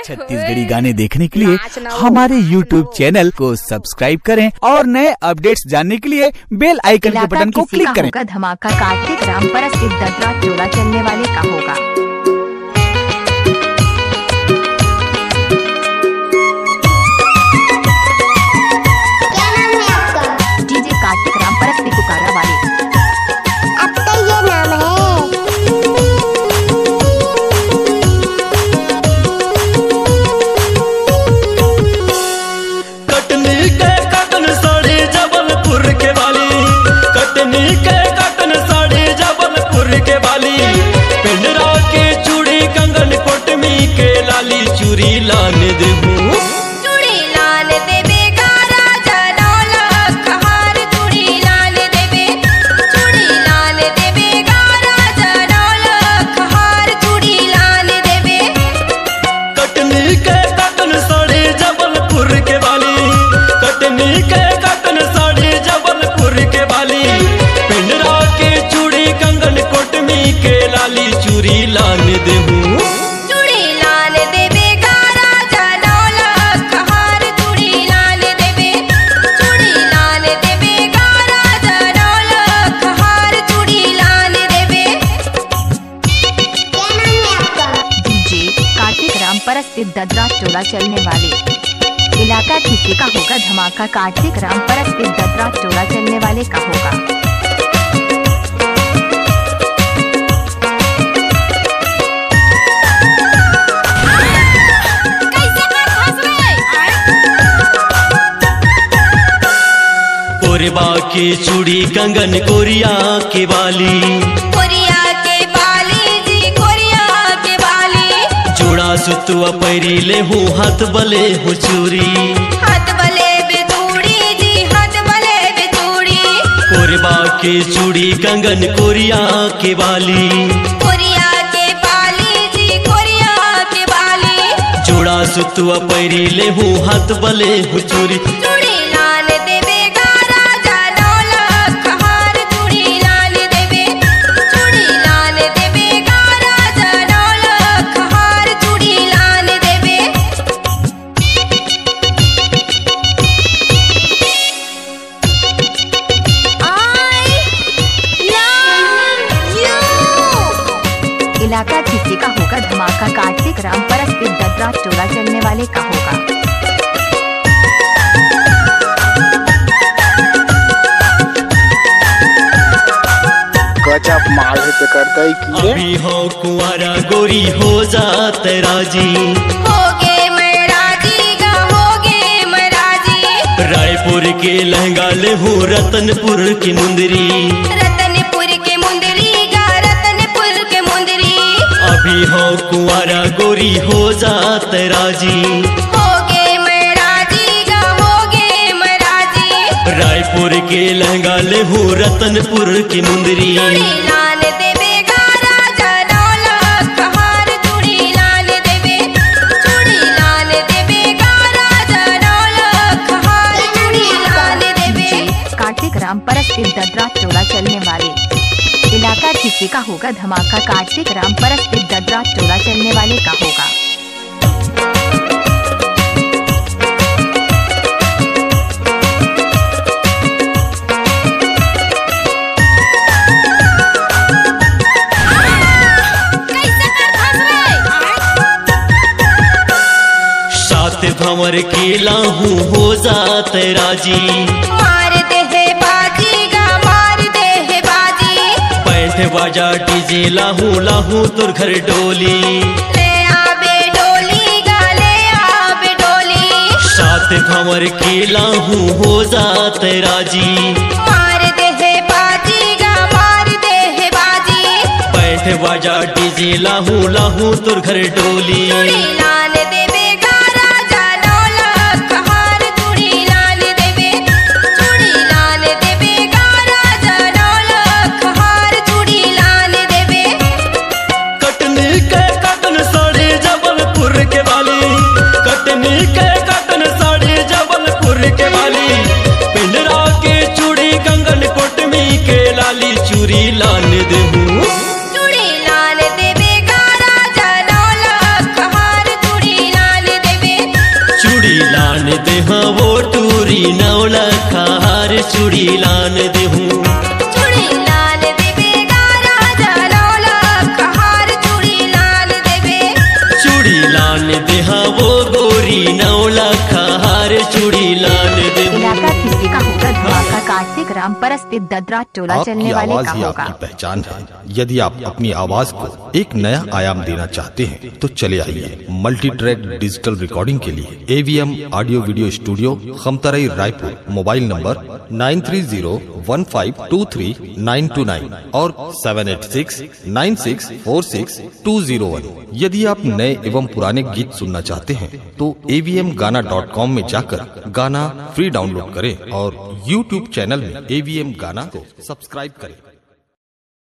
छत्तीसगढ़ी गाने देखने के लिए हमारे YouTube चैनल को सब्सक्राइब करें और नए अपडेट्स जानने के लिए बेल आइकन के बटन को क्लिक करें। धमाका कार्तिक रामपरस इद्दत रात जोड़ा चलने वाले का होगा। क्या नाम है आपका? डीजे कार्तिक रामपरस की पुकारा वाले। अब तो ये नाम है। कटनी के कटन साड़ी जबलपुर के वाली, कटनी के कटन साड़ी जबलपुर के वाली, पिंडरा के चूड़ी कंगन कोटमी के लाली, चूड़ी लान देहूं चूड़ी लान देबे गारा जनौला खहार, चूड़ी लान देबे, चूड़ी लान देबे गारा जनौला खहार, चूड़ी लान देबे। कटनी के कटन साड़ी जबलपुर के वाली, कटनी के कटन साड़ी जबलपुर के वाली, पिंडरा के चूड़ी कंगन कोटमी के लाली, चूड़ी लान देहूं चूड़ी लान देबे गारा जनौला खहार, चूड़ी लान देबे, चूड़ी लान देबे गारा जनौला खहार, चूड़ी लान देबे। क्या नाम है आपका? डीजे कार्तिक रामपरस इद्दत रात जोड़ा चलने वाले। इलाका किसी का होगा धमाका कार्तिक रामपरस इद्दत रात जोड़ा चलने वाले का होगा। कोरबा के चूड़ी कंगन कोरिया के वाली, कोरिया के बाली जी, कोरिया के बाली, जोड़ा सुतुआ पैरी ले हूँ हाथ बले हूँ चूरी, हाथ बले बेचूड़ी जी, हाथ बले बेचूड़ी। कोरबा के चूड़ी कंगन कोरिया के वाली, कोरिया के बाली जी, कोरिया के बाली, जोड़ा सुतुआ पैरी ले हूँ हाथ बले हूँ चूरी। चूड़ी लान देबे गारा जनौला खहार, चूड़ी लान देबे, चूड़ी लान देबे गारा जनौला खहार, चूड़ी लान देबे। I love you। इलाका किसी का होगा धमाका कार्तिक रामपरस इद्दत रात जोड़ा चलने वाले का होगा। गजब माल है पे करता ही की रे। अभी हो कुंवारा गोरी हो जात राजी, होगे मैं राजी गा, होगे मैं राजी। रायपुर के लहंगा ले हूँ रतनपुर की मुंदरी, रतनपुर के मुंदरी गा, रतनपुर के मुंदरी। अभी हो कुंवारा गोरी हो जात राजी, होगे मैं राजी गा, होगे मैं राजी। रायपुर के लहंगा ले हूँ रतनपुर की मुंदरी, चूड़ी लान देबे गारा जनौला खहार, चूड़ी लान देबे, चूड़ी लान देबे गारा जनौला खहार, चूड़ी लान देबे। डीजे कार्तिक रामपरस इद्दत रात जोड़ा चलने वाले। इलाका किसी का होगा धमाका कार्तिक रामपरस इद्दत रात जोड़ा चलने वाले का होगा। कैसे कर फंस सात भंवर केला हूँ हो जात राजी, मार दे है बाजी गा, मार दे है बाजी। पैंठ बाजा डीजे लाहू तुर घर डोली, ले आबे डोली गा, ले आबे डोली। सात भंवर केला हूँ हो जात राजी, मार दे है बाजी गा, मार दे है बाजी। पैंठ बाजा डीजे लाहू तुर घर डोली। चूड़ी लान देबे गारा जनौला खहार, चूड़ी लान देबे, चूड़ी लान देबे गारा जनौला खहार, चूड़ी लान देबे। कटनी के कटन साड़ी जबलपुर के वाली, कटनी के कटन साड़ी जबलपुर के वाली, पिंडरा के चूड़ी कंगन कोटमी के लाली, चूड़ी लान देहूं चूड़ी लान देबे गारा जनौला खहार, चूड़ी लान देहा वो टूरी नौला खार चूड़ी लान देहूं चूड़ी लान देवे गारा जनौला खहार चूड़ी लान देवे चूड़ी लान देहा वो गोरी नौला खार चूड़ी लान देहूं। इलाका किसी का होगा धमाका कार्तिक रामपर स्थित ददरा टोला आपकी चलने वाले आवाज का ही होगा। आपकी पहचान है। यदि आप अपनी आवाज को एक नया आयाम देना चाहते हैं तो चले आइए मल्टी ट्रैक डिजिटल रिकॉर्डिंग के लिए AVM audio video studio Khamtarai Raipur. Mobile number 9301523929 और 7869646201। यदि आप नए एवं पुराने गीत सुनना चाहते हैं तो avmgana.com में जाकर गाना फ्री डाउनलोड करें और YouTube चैनल में AVM गाना को सब्सक्राइब करें।